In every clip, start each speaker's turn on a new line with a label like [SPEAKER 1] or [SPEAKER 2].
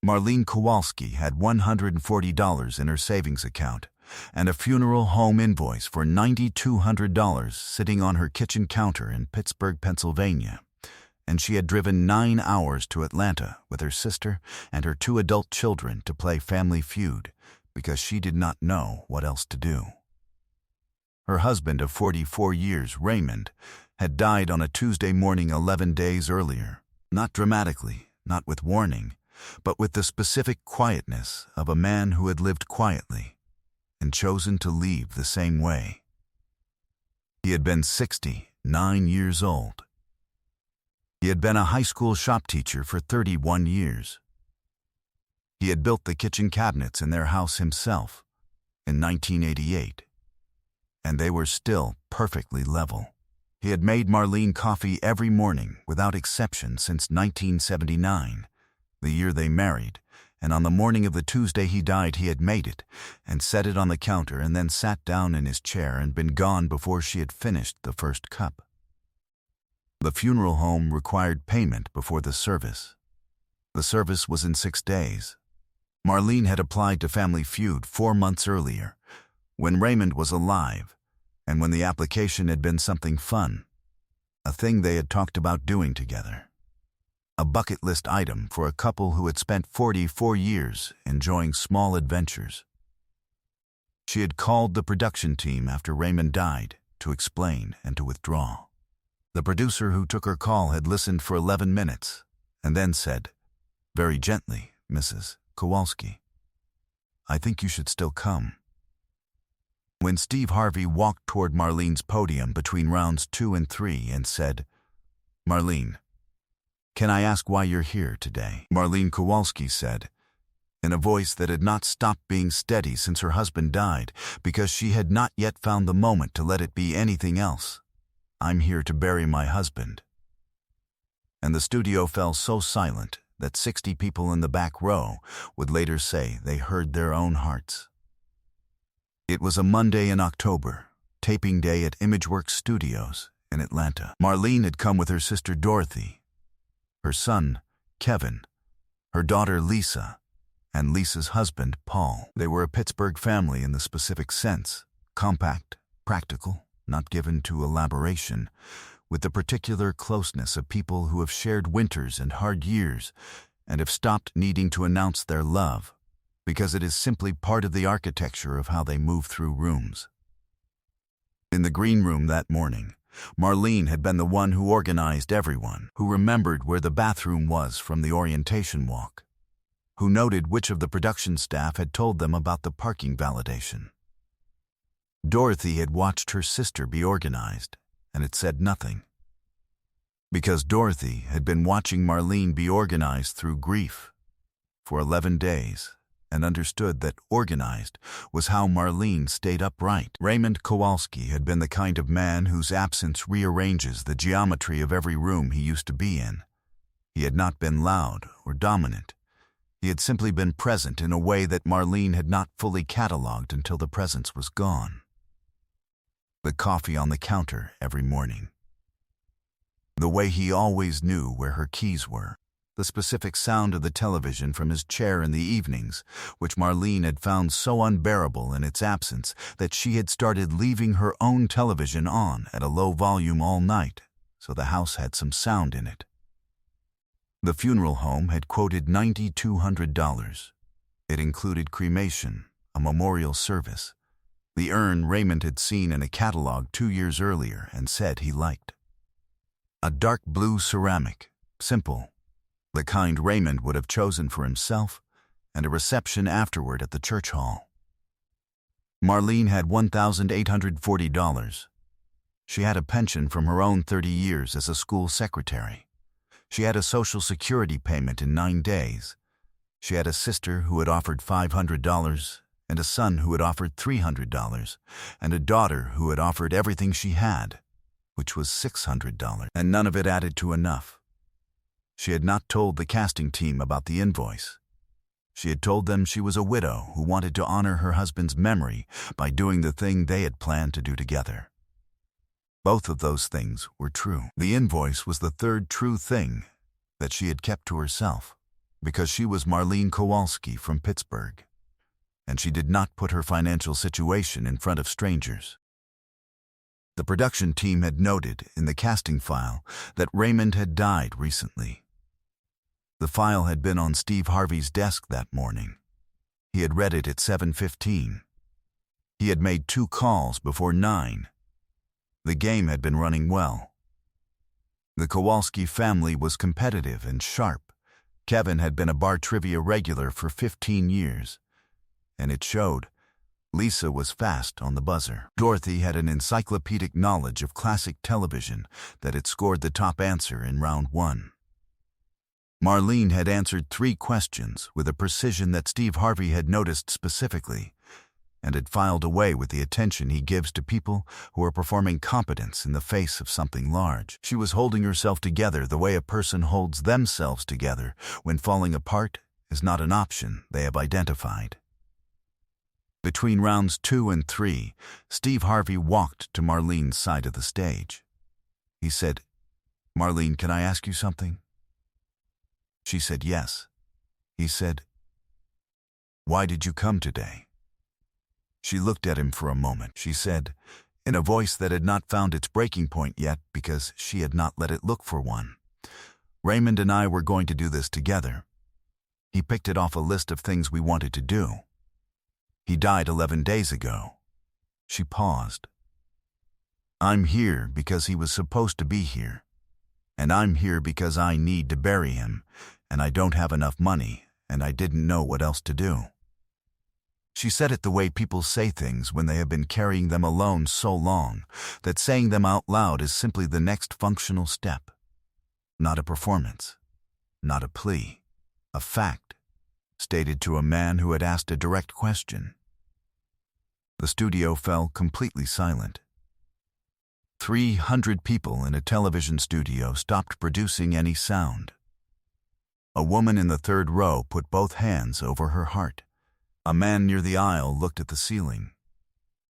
[SPEAKER 1] Marlene Kowalski had $140 in her savings account and a funeral home invoice for $9,200 sitting on her kitchen counter in Pittsburgh, Pennsylvania, and she had driven 9 hours to Atlanta with her sister and her 2 adult children to play Family Feud because she did not know what else to do. Her husband of 44 years, Raymond, had died on a Tuesday morning 11 days earlier, not dramatically, not with warning, but with the specific quietness of a man who had lived quietly and chosen to leave the same way. He had been 69 years old. He had been a high school shop teacher for 31 years. He had built the kitchen cabinets in their house himself in 1988, and they were still perfectly level. He had made Marlene coffee every morning without exception since 1979, the year they married, and on the morning of the Tuesday he died he had made it and set it on the counter and then sat down in his chair and been gone before she had finished the first cup. The funeral home required payment before the service. The service was in 6 days. Marlene had applied to Family Feud 4 months earlier, when Raymond was alive, and when the application had been something fun, a thing they had talked about doing together. A bucket list item for a couple who had spent 44 years enjoying small adventures. She had called the production team after Raymond died to explain and to withdraw. The producer who took her call had listened for 11 minutes and then said, very gently, "Mrs. Kowalski, I think you should still come." When Steve Harvey walked toward Marlene's podium between rounds 2 and 3 and said, "Marlene, can I ask why you're here today?" Marlene Kowalski said, in a voice that had not stopped being steady since her husband died because she had not yet found the moment to let it be anything else, "I'm here to bury my husband." And the studio fell so silent that 60 people in the back row would later say they heard their own hearts. It was a Monday in October, taping day at ImageWorks Studios in Atlanta. Marlene had come with her sister Dorothy, her son, Kevin, her daughter Lisa, and Lisa's husband, Paul. They were a Pittsburgh family in the specific sense, compact, practical, not given to elaboration, with the particular closeness of people who have shared winters and hard years and have stopped needing to announce their love because it is simply part of the architecture of how they move through rooms. In the green room that morning, Marlene had been the one who organized everyone, who remembered where the bathroom was from the orientation walk, who noted which of the production staff had told them about the parking validation. Dorothy had watched her sister be organized and had said nothing, because Dorothy had been watching Marlene be organized through grief for 11 days and understood that organized was how Marlene stayed upright. Raymond Kowalski had been the kind of man whose absence rearranges the geometry of every room he used to be in. He had not been loud or dominant. He had simply been present in a way that Marlene had not fully cataloged until the presence was gone. The coffee on the counter every morning. The way he always knew where her keys were. The specific sound of the television from his chair in the evenings, which Marlene had found so unbearable in its absence that she had started leaving her own television on at a low volume all night, so the house had some sound in it. The funeral home had quoted $9,200. It included cremation, a memorial service, the urn Raymond had seen in a catalog 2 years earlier and said he liked. A dark blue ceramic, simple, the kind Raymond would have chosen for himself, and a reception afterward at the church hall. Marlene had $1,840. She had a pension from her own 30 years as a school secretary. She had a Social Security payment in 9 days. She had a sister who had offered $500, and a son who had offered $300, and a daughter who had offered everything she had, which was $600, and none of it added to enough. She had not told the casting team about the invoice. She had told them she was a widow who wanted to honor her husband's memory by doing the thing they had planned to do together. Both of those things were true. The invoice was the third true thing that she had kept to herself, because she was Marlene Kowalski from Pittsburgh, and she did not put her financial situation in front of strangers. The production team had noted in the casting file that Raymond had died recently. The file had been on Steve Harvey's desk that morning. He had read it at 7:15. He had made 2 calls before 9. The game had been running well. The Kowalski family was competitive and sharp. Kevin had been a bar trivia regular for 15 years, and it showed. Lisa was fast on the buzzer. Dorothy had an encyclopedic knowledge of classic television that had scored the top answer in round 1. Marlene had answered 3 questions with a precision that Steve Harvey had noticed specifically, and had filed away with the attention he gives to people who are performing competence in the face of something large. She was holding herself together the way a person holds themselves together when falling apart is not an option they have identified. Between rounds 2 and 3, Steve Harvey walked to Marlene's side of the stage. He said, "Marlene, can I ask you something?" She said yes. He said, "Why did you come today?" She looked at him for a moment. She said, in a voice that had not found its breaking point yet because she had not let it look for one, "Raymond and I were going to do this together. He picked it off a list of things we wanted to do. He died 11 days ago." She paused. "I'm here because he was supposed to be here, and I'm here because I need to bury him, and I don't have enough money, and I didn't know what else to do." She said it the way people say things when they have been carrying them alone so long that saying them out loud is simply the next functional step. Not a performance, not a plea, a fact, stated to a man who had asked a direct question. The studio fell completely silent. 300 people in a television studio stopped producing any sound. A woman in the 3rd row put both hands over her heart. A man near the aisle looked at the ceiling.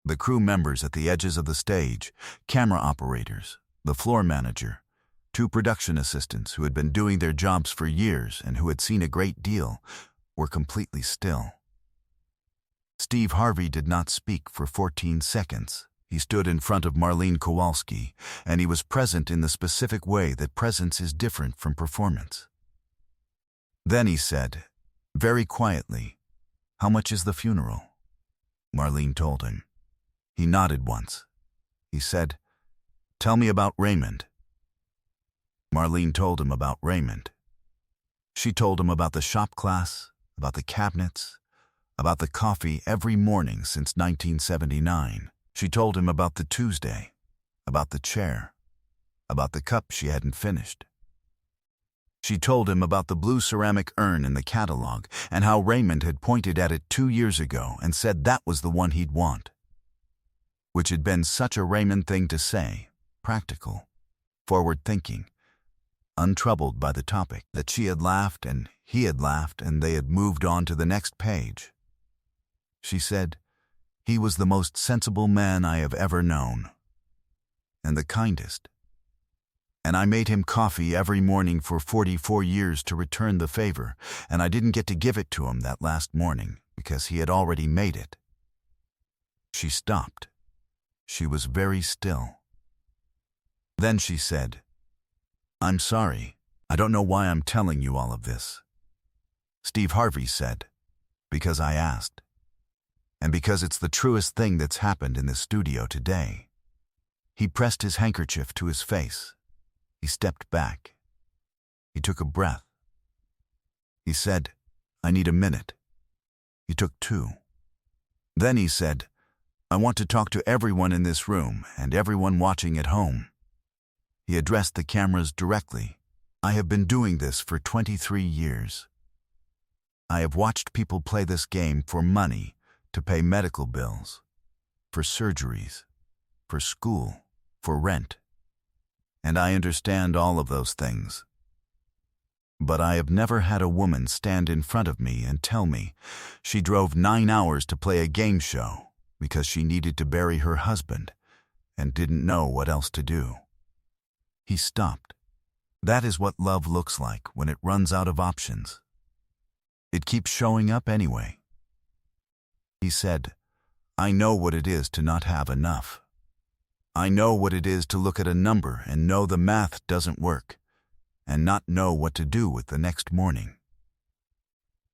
[SPEAKER 1] The crew members at the edges of the stage, camera operators, the floor manager, 2 production assistants who had been doing their jobs for years and who had seen a great deal, were completely still. Steve Harvey did not speak for 14 seconds. He stood in front of Marlene Kowalski, and he was present in the specific way that presence is different from performance. Then he said, very quietly, "How much is the funeral?" Marlene told him. He nodded once. He said, "Tell me about Raymond." Marlene told him about Raymond. She told him about the shop class, about the cabinets, about the coffee every morning since 1979. She told him about the Tuesday, about the chair, about the cup she hadn't finished. She told him about the blue ceramic urn in the catalog and how Raymond had pointed at it 2 years ago and said that was the one he'd want. Which had been such a Raymond thing to say, practical, forward-thinking, untroubled by the topic, that she had laughed and he had laughed and they had moved on to the next page. She said, "He was the most sensible man I have ever known, and the kindest. And I made him coffee every morning for 44 years to return the favor, and I didn't get to give it to him that last morning because he had already made it." She stopped. She was very still. Then she said, "I'm sorry. I don't know why I'm telling you all of this." Steve Harvey said, "Because I asked. And because it's the truest thing that's happened in this studio today." He pressed his handkerchief to his face. He stepped back. He took a breath. He said, "I need a minute." He took 2. Then he said, "I want to talk to everyone in this room and everyone watching at home." He addressed the cameras directly. "I have been doing this for 23 years. I have watched people play this game for money, to pay medical bills, for surgeries, for school, for rent. And I understand all of those things. But I have never had a woman stand in front of me and tell me she drove 9 hours to play a game show because she needed to bury her husband and didn't know what else to do." He stopped. "That is what love looks like when it runs out of options. It keeps showing up anyway. He said, I know what it is to not have enough. I know what it is to look at a number and know the math doesn't work, and not know what to do with the next morning.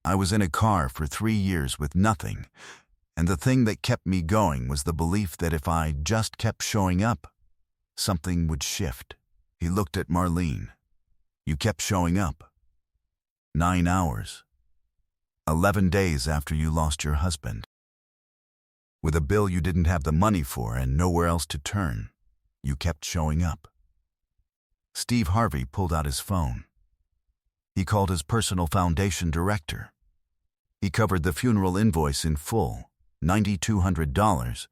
[SPEAKER 1] I was in a car for 3 years with nothing, and the thing that kept me going was the belief that if I just kept showing up, something would shift. He looked at Marlene. You kept showing up. 9 hours. 11 days after you lost your husband. With a bill you didn't have the money for and nowhere else to turn, you kept showing up. Steve Harvey pulled out his phone. He called his personal foundation director. He covered the funeral invoice in full, $9,200,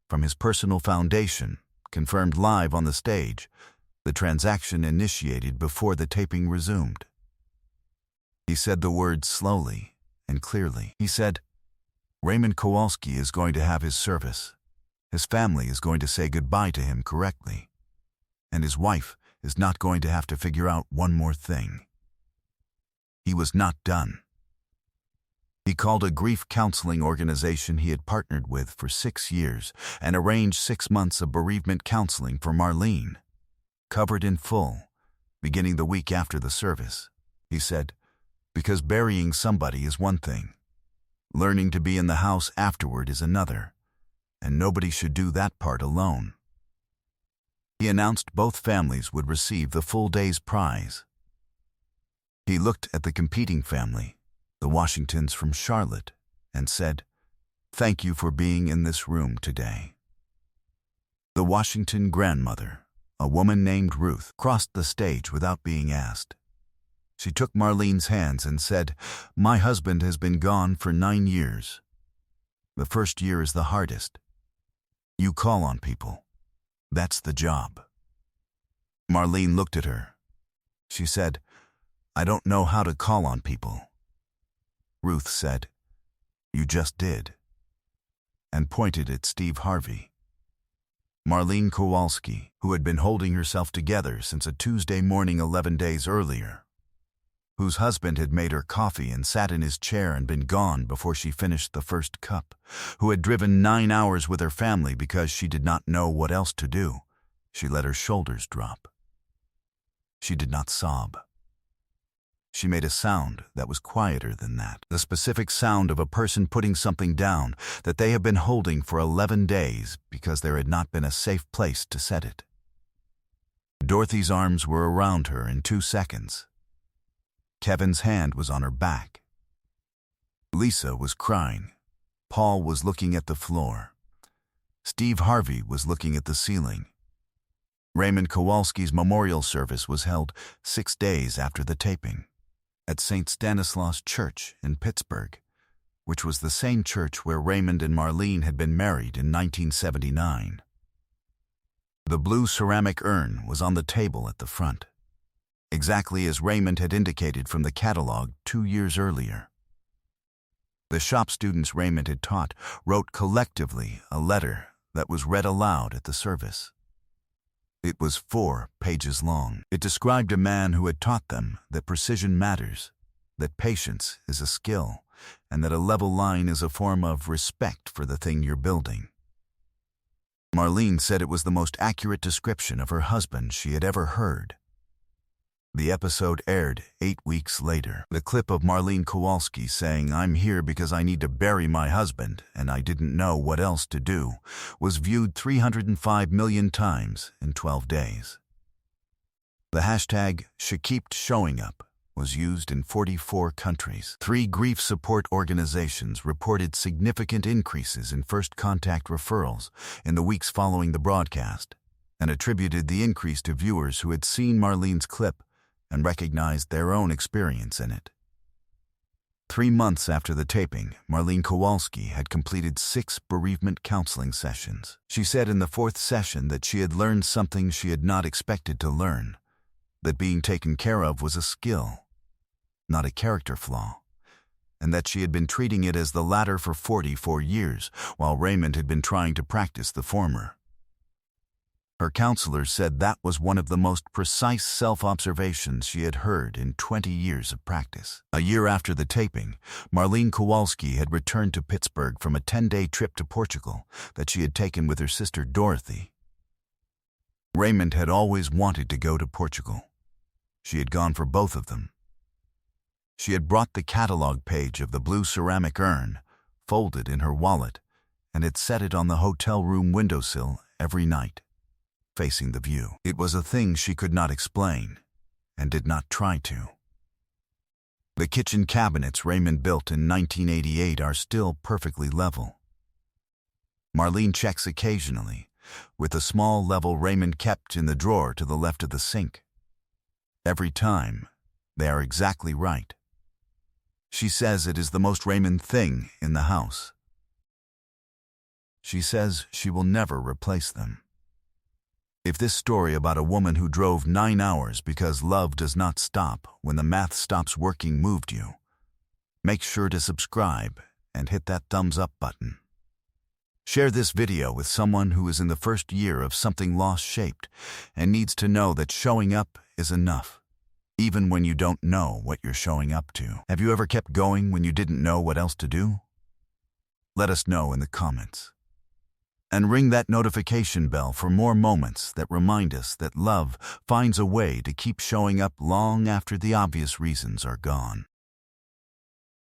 [SPEAKER 1] from his personal foundation, confirmed live on the stage, the transaction initiated before the taping resumed. He said the words slowly and clearly. He said, Raymond Kowalski is going to have his service. His family is going to say goodbye to him correctly. And his wife is not going to have to figure out one more thing. He was not done. He called a grief counseling organization he had partnered with for 6 years and arranged 6 months of bereavement counseling for Marlene, covered in full, beginning the week after the service. He said, because burying somebody is one thing. Learning to be in the house afterward is another, and nobody should do that part alone. He announced both families would receive the full day's prize. He looked at the competing family, the Washingtons from Charlotte, and said, Thank you for being in this room today. The Washington grandmother, a woman named Ruth, crossed the stage without being asked. She took Marlene's hands and said, My husband has been gone for 9 years. The first year is the hardest. You call on people. That's the job. Marlene looked at her. She said, I don't know how to call on people. Ruth said, You just did, and pointed at Steve Harvey. Marlene Kowalski, who had been holding herself together since a Tuesday morning 11 days earlier, whose husband had made her coffee and sat in his chair and been gone before she finished the first cup, who had driven 9 hours with her family because she did not know what else to do. She let her shoulders drop. She did not sob. She made a sound that was quieter than that, the specific sound of a person putting something down that they have been holding for 11 days because there had not been a safe place to set it. Dorothy's arms were around her in 2 seconds. Kevin's hand was on her back. Lisa was crying. Paul was looking at the floor. Steve Harvey was looking at the ceiling. Raymond Kowalski's memorial service was held 6 days after the taping at St. Stanislaus Church in Pittsburgh, which was the same church where Raymond and Marlene had been married in 1979. The blue ceramic urn was on the table at the front, exactly as Raymond had indicated from the catalog 2 years earlier. The shop students Raymond had taught wrote collectively a letter that was read aloud at the service. It was 4 pages long. It described a man who had taught them that precision matters, that patience is a skill, and that a level line is a form of respect for the thing you're building. Marlene said it was the most accurate description of her husband she had ever heard. The episode aired 8 weeks later. The clip of Marlene Kowalski saying, I'm here because I need to bury my husband and I didn't know what else to do, was viewed 305 million times in 12 days. The hashtag #SheKeeptShowingUp was used in 44 countries. 3 grief support organizations reported significant increases in first contact referrals in the weeks following the broadcast and attributed the increase to viewers who had seen Marlene's clip and recognized their own experience in it. 3 months after the taping, Marlene Kowalski had completed 6 bereavement counseling sessions. She said in the 4th session that she had learned something she had not expected to learn, that being taken care of was a skill, not a character flaw, and that she had been treating it as the latter for 44 years, while Raymond had been trying to practice the former. Her counselor said that was one of the most precise self-observations she had heard in 20 years of practice. A year after the taping, Marlene Kowalski had returned to Pittsburgh from a 10-day trip to Portugal that she had taken with her sister Dorothy. Raymond had always wanted to go to Portugal. She had gone for both of them. She had brought the catalog page of the blue ceramic urn, folded in her wallet, and had set it on the hotel room windowsill every night, facing the view. It was a thing she could not explain, and did not try to. The kitchen cabinets Raymond built in 1988 are still perfectly level. Marlene checks occasionally, with the small level Raymond kept in the drawer to the left of the sink. Every time, they are exactly right. She says it is the most Raymond thing in the house. She says she will never replace them. If this story about a woman who drove 9 hours because love does not stop when the math stops working moved you, make sure to subscribe and hit that thumbs up button. Share this video with someone who is in the first year of something loss-shaped and needs to know that showing up is enough, even when you don't know what you're showing up to. Have you ever kept going when you didn't know what else to do? Let us know in the comments. And ring that notification bell for more moments that remind us that love finds a way to keep showing up long after the obvious reasons are gone.